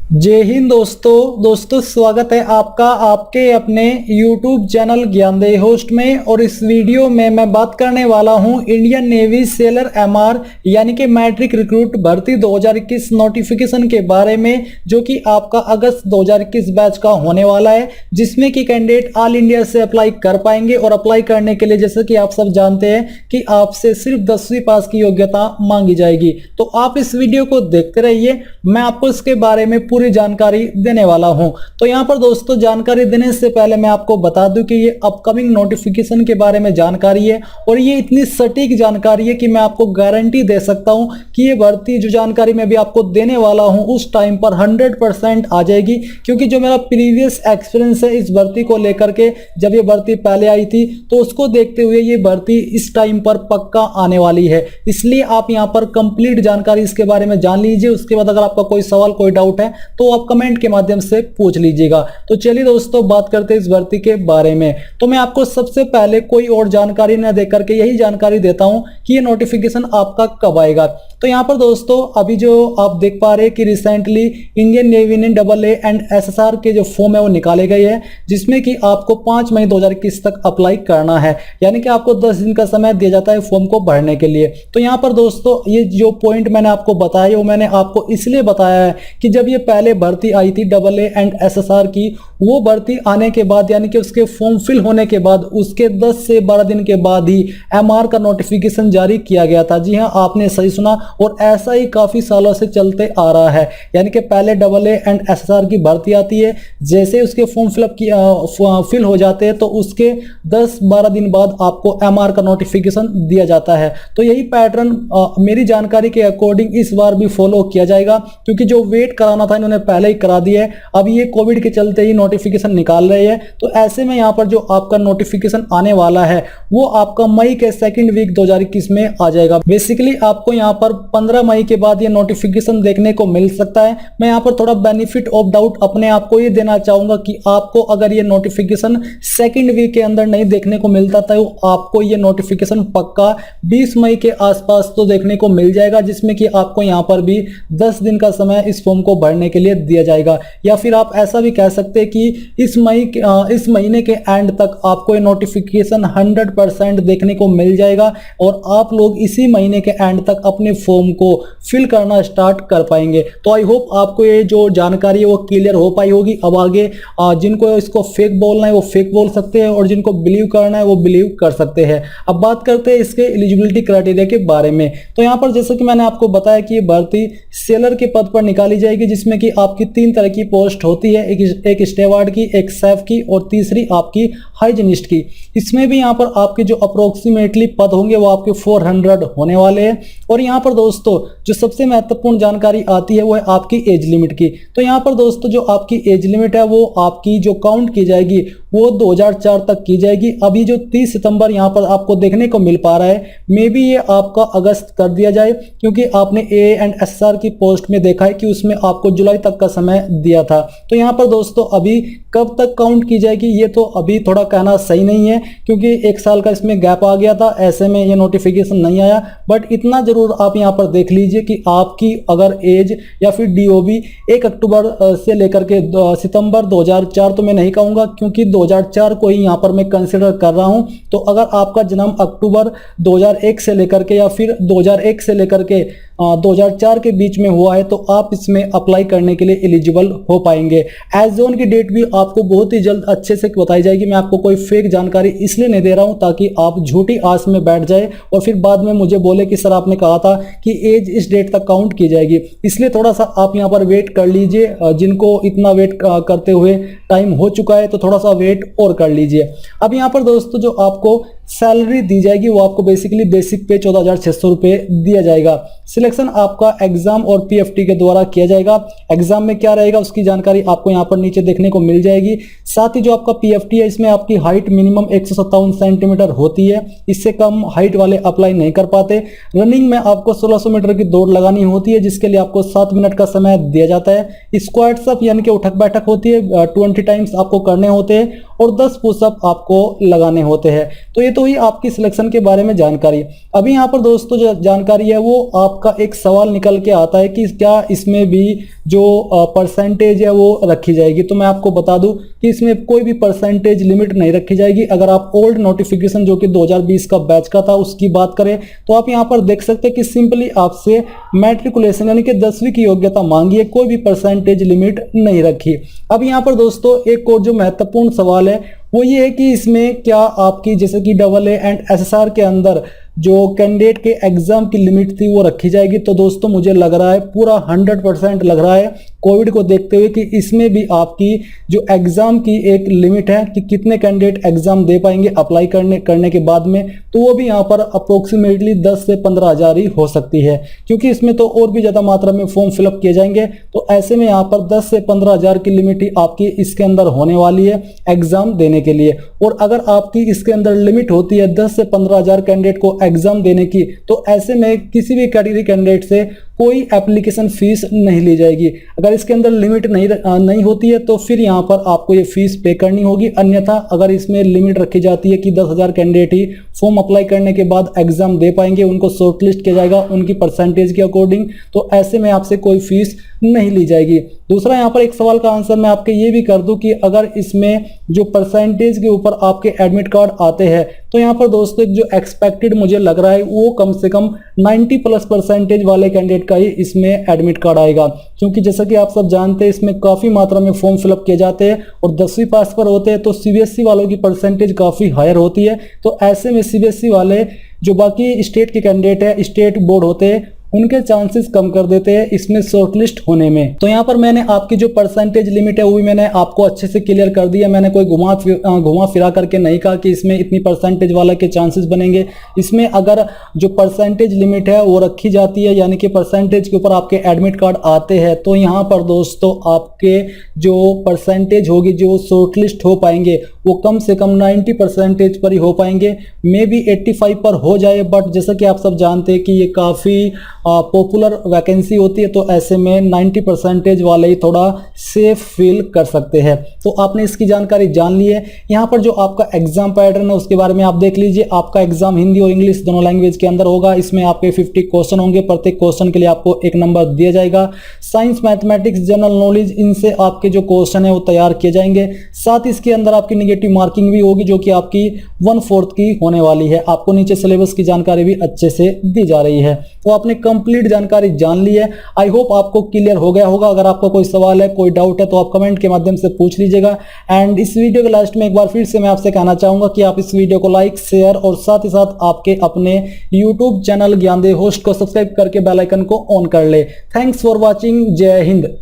जय हिंद दोस्तों स्वागत है आपका आपके अपने YouTube चैनल ज्ञानदेही होस्ट में। और इस वीडियो में मैं बात करने वाला हूं इंडियन नेवी सेलर MR यानी कि मैट्रिक रिक्रूट भर्ती 2021 नोटिफिकेशन के बारे में, जो कि आपका अगस्त 2021 बैच का होने वाला है, जिसमें कि कैंडिडेट ऑल इंडिया से अप्लाई कर पाएंगे। और अप्लाई करने के लिए जैसे कि आप सब जानते हैं कि आपसे सिर्फ 10वीं पास की योग्यता मांगी जाएगी। तो आप इस वीडियो को देखते रहिए, मैं आपको इसके बारे में पूरी जानकारी देने वाला हूं। तो यहां पर दोस्तों जानकारी देने से पहले मैं आपको बता दूं कि ये अपकमिंग नोटिफिकेशन के बारे में जानकारी है, और ये इतनी सटीक जानकारी है कि मैं आपको गारंटी दे सकता हूं कि ये भर्ती जो जानकारी मैं भी आपको देने वाला हूं उस टाइम पर 100% आ जाएगी। क्योंकि जो मेरा प्रीवियस एक्सपीरियंस है इस भर्ती को लेकर के, जब ये भर्ती पहले आई थी तो उसको देखते हुए ये भर्ती इस टाइम पर पक्का आने वाली है। इसलिए आप यहाँ पर कंप्लीट जानकारी इसके बारे में जान लीजिए। उसके बाद अगर आपका कोई सवाल कोई डाउट है तो आप कमेंट के माध्यम से पूछ लीजिएगा। तो चलिए दोस्तों बात करते हैं इस भर्ती के बारे में। तो मैं आपको सबसे पहले कोई और जानकारी न देकर के यही जानकारी देता हूं कि ये नोटिफिकेशन आपका कब आएगा। तो यहाँ पर दोस्तों अभी जो आप देख पा रहे हैं कि रिसेंटली इंडियन नेवी ने AA एंड SSR के जो फॉर्म है वो निकाले गए हैं, जिसमें कि आपको 5 मई 2021 तक अप्लाई करना है। यानी कि आपको 10 दिन का समय दिया जाता है फॉर्म को भरने के लिए। तो यहाँ पर दोस्तों ये जो पॉइंट मैंने आपको बताया वो मैंने आपको इसलिए बताया है कि जब ये पहले भर्ती आई थी AA एंड SSR की, वो भर्ती आने के बाद यानी कि उसके फॉर्म फिल होने के बाद उसके 10 से 12 दिन के बाद ही MR का नोटिफिकेशन जारी किया गया था। जी हाँ, आपने सही सुना, और ऐसा ही काफी सालों से चलते आ रहा है। यानी कि पहले AA एंड SSR की भर्ती आती है, जैसे उसके फॉर्म फिल हो जाते हैं तो उसके 10-12 दिन बाद आपको MR का नोटिफिकेशन दिया जाता है। तो यही पैटर्न मेरी जानकारी के अकॉर्डिंग इस बार भी फॉलो किया जाएगा, क्योंकि जो वेट कराना था इन्होंने पहले ही करा दिया है। अब ये कोविड के चलते ही नोटिफिकेशन निकाल रहे हैं। तो ऐसे में यहाँ पर जो आपका नोटिफिकेशन आने वाला है वो आपका मई के सेकंड वीक 2021 में आ जाएगा। बेसिकली आपको यहाँ पर 15 मई के बाद ये नोटिफिकेशन देखने को मिल सकता है। मैं यहाँ पर थोड़ा बेनिफिट ऑफ डाउट अपने आप को ये देना चाहूंगा कि आपको अगर ये नोटिफिकेशन सेकंड वीक के अंदर नहीं देखने को मिलता तो आपको ये नोटिफिकेशन पक्का 20 मई के आसपास तो देखने को मिल जाएगा, जिसमें कि आपको यहाँ पर भी 10 दिन का समय इस फॉर्म को भरने के लिए दिया जाएगा। या फिर आप ऐसा भी कह सकते हैं कि इस महीने के एंड तक आपको ये नोटिफिकेशन 100% देखने को मिल जाएगा, और आप लोग इसी महीने के एंड तक अपने फॉर्म को फिल करना स्टार्ट कर पाएंगे। तो आई होप आपको ये जो जानकारी है वो क्लियर हो पाई होगी। अब आगे जिनको इसको फेक बोलना है वो फेक बोल सकते हैं, और जिनको बिलीव करना है वो बिलीव कर सकते हैं। अब बात करते हैं इसके एलिजिबिलिटी क्राइटेरिया के बारे में। तो यहाँ पर जैसे कि मैंने आपको बताया कि ये भर्ती सेलर के पद पर निकाली जाएगी, जिसमें कि आपकी 3 तरह की पोस्ट होती है, एक स्टेवार्ड की, एक सेफ की, और तीसरी आपकी हाइजीनिस्ट की। इसमें भी यहाँ पर आपके जो अप्रोक्सीमेटली पद होंगे वो आपके 400 होने वाले हैं। और यहाँ पर दोस्तों जो सबसे महत्वपूर्ण जानकारी आती है वो है आपकी एज लिमिट की। तो यहाँ पर दोस्तों जो आपकी एज लिमिट है वो आपकी जो काउंट की जाएगी वो 2004 तक की जाएगी। अभी जो 30 सितंबर यहाँ पर आपको देखने को मिल पा रहा है, मे बी ये आपका अगस्त कर दिया जाए, क्योंकि आपने AA एंड SSR की पोस्ट में देखा है कि उसमें आपको जुलाई तक का समय दिया था। तो यहाँ पर दोस्तों अभी कब तक काउंट की जाएगी ये तो अभी थोड़ा कहना सही नहीं है, क्योंकि 1 साल का इसमें गैप आ गया था, ऐसे में ये नोटिफिकेशन नहीं आया। बट इतना जरूर आप यहाँ पर देख लीजिए कि आपकी अगर एज या फिर DOB 1 अक्टूबर से लेकर के सितंबर 2004 तो मैं नहीं कहूँगा, क्योंकि 2004 को ही यहाँ पर मैं कंसिडर कर रहा हूँ। तो अगर आपका जन्म अक्टूबर 2001 से लेकर के या फिर 2001 से लेकर के 2004 के बीच में हुआ है तो आप इसमें अप्लाई करने के लिए एलिजिबल हो पाएंगे। एज ऑन की डेट भी आपको बहुत ही जल्द अच्छे से बताई जाएगी। मैं आपको कोई फेक जानकारी इसलिए नहीं दे रहा हूं ताकि आप झूठी आस में बैठ जाए और फिर बाद में मुझे बोले कि सर आपने कहा था कि एज इस डेट तक काउंट की जाएगी। इसलिए थोड़ा सा आप यहाँ पर वेट कर लीजिए। जिनको इतना वेट करते हुए टाइम हो चुका है तो थोड़ा सा वेट और कर लीजिए। अब यहाँ पर दोस्तों जो आपको सैलरी दी जाएगी वो आपको बेसिकली बेसिक पे 14,600 रुपये दिया जाएगा। सिलेक्शन आपका एग्जाम और PFT के द्वारा किया जाएगा। एग्जाम में क्या रहेगा उसकी जानकारी आपको यहाँ पर नीचे देखने को मिल जाएगी। साथ ही जो आपका PFT है इसमें आपकी हाइट मिनिमम 157 सेंटीमीटर होती है, इससे कम हाइट वाले अप्लाई नहीं कर पाते। रनिंग में आपको 1600 मीटर की दौड़ लगानी होती है, जिसके लिए आपको 7 मिनट का समय दिया जाता है। स्क्वाट्स अप यानी कि उठक बैठक होती है, 20 टाइम्स आपको करने होते हैं। और 10 पुशअप आपको लगाने होते हैं। तो ये तो हुई आपकी सिलेक्शन के बारे में जानकारी। अभी यहाँ पर दोस्तों जो जानकारी है वो आपका एक सवाल निकल के आता है कि क्या इसमें भी जो परसेंटेज है वो रखी जाएगी। तो मैं आपको बता दूं कि इसमें कोई भी परसेंटेज लिमिट नहीं रखी जाएगी। अगर आप ओल्ड नोटिफिकेशन जो कि 2020 का बैच का था उसकी बात करें तो आप यहाँ पर देख सकते हैं कि सिंपली आपसे मैट्रिकुलेशन यानी कि 10वीं की योग्यता मांगी है, कोई भी परसेंटेज लिमिट नहीं रखी। अब यहाँ पर दोस्तों एक और जो महत्वपूर्ण सवाल है वो ये है कि इसमें क्या आपकी जैसे कि AA एंड SSR के अंदर जो कैंडिडेट के एग्जाम की लिमिट थी वो रखी जाएगी। तो दोस्तों मुझे लग रहा है पूरा 100% लग रहा है कोविड को देखते हुए कि इसमें भी आपकी जो एग्जाम की एक लिमिट है कि कितने कैंडिडेट एग्जाम दे पाएंगे अप्लाई करने के बाद में, तो वो भी यहाँ पर अप्रोक्सीमेटली 10 से 15 हज़ार ही हो सकती है, क्योंकि इसमें तो और भी ज्यादा मात्रा में फॉर्म फिलअप किए जाएंगे। तो ऐसे में यहाँ पर 10 से 15 हज़ार की लिमिट ही आपकी इसके अंदर होने वाली है एग्जाम देने के लिए। और अगर आपकी इसके अंदर लिमिट होती है 10 से 15 हज़ार कैंडिडेट को एग्जाम देने की, तो ऐसे में किसी भी कैटेगरी कैंडिडेट से कोई एप्लीकेशन फीस नहीं ली जाएगी। अगर इसके अंदर लिमिट नहीं होती है तो फिर यहाँ पर आपको ये फीस पे करनी होगी। अन्यथा अगर इसमें लिमिट रखी जाती है कि 10,000 कैंडिडेट ही फॉर्म अप्लाई करने के बाद एग्जाम दे पाएंगे, उनको शॉर्टलिस्ट किया जाएगा उनकी परसेंटेज के अकॉर्डिंग, तो ऐसे में आपसे कोई फीस नहीं ली जाएगी। दूसरा यहाँ पर एक सवाल का आंसर मैं आपके ये भी कर दूं कि अगर इसमें जो परसेंटेज के ऊपर आपके एडमिट कार्ड आते हैं तो यहाँ पर दोस्तों जो एक्सपेक्टेड मुझे लग रहा है वो कम से कम 90+ % वाले कैंडिडेट का ही इसमें एडमिट कार्ड आएगा, क्योंकि जैसा कि आप सब जानते हैं इसमें काफी मात्रा में फॉर्म फिलअप किए जाते हैं और 10वीं पास पर होते हैं तो CBSE वालों की परसेंटेज काफी हायर होती है। तो ऐसे में CBSE वाले जो बाकी स्टेट के कैंडिडेट है, स्टेट बोर्ड होते हैं, उनके चांसेस कम कर देते हैं इसमें शॉर्टलिस्ट होने में। तो यहाँ पर मैंने आपकी जो परसेंटेज लिमिट है वो भी मैंने आपको अच्छे से क्लियर कर दिया। मैंने कोई घुमा फिरा करके नहीं कहा कि इसमें इतनी परसेंटेज वाला के चांसेस बनेंगे। इसमें अगर जो परसेंटेज लिमिट है वो रखी जाती है यानी कि परसेंटेज के ऊपर आपके एडमिट कार्ड आते हैं तो यहाँ पर दोस्तों आपके जो परसेंटेज होगी जो शॉर्टलिस्ट हो पाएंगे वो कम से कम 90% पर ही हो पाएंगे, मे बी 85 पर हो जाए। बट जैसा कि आप सब जानते हैं कि ये काफ़ी पॉपुलर वैकेंसी होती है तो ऐसे में 90% वाले ही थोड़ा सेफ फील कर सकते हैं। तो आपने इसकी जानकारी जान ली है। यहाँ पर जो आपका एग्जाम पैटर्न है उसके बारे में आप देख लीजिए। आपका एग्जाम हिंदी और इंग्लिश दोनों लैंग्वेज के अंदर होगा। इसमें आपके 50 क्वेश्चन होंगे, प्रत्येक क्वेश्चन के लिए आपको 1 नंबर दिया जाएगा। साइंस, मैथमेटिक्स, जनरल नॉलेज, इनसे आपके जो क्वेश्चन है वो तैयार किए जाएंगे। साथ ही इसके अंदर आपकी नेगेटिव मार्किंग भी होगी जो कि आपकी 1/4 की होने वाली है। आपको नीचे सिलेबस की जानकारी भी अच्छे से दी जा रही है। तो आपने कंप्लीट जानकारी जान ली है। आई होप आपको क्लियर हो गया होगा। अगर आपका कोई सवाल है, कोई डाउट है तो आप कमेंट के माध्यम से पूछ लीजिएगा। एंड इस वीडियो के लास्ट में एक बार फिर से मैं आपसे कहना चाहूंगा कि आप इस वीडियो को लाइक, शेयर और साथ ही साथ आपके अपने यूट्यूब चैनल ज्ञानदेव होस्ट को सब्सक्राइब करके बेल आइकन को ऑन कर ले। Thanks for watching. जय हिंद।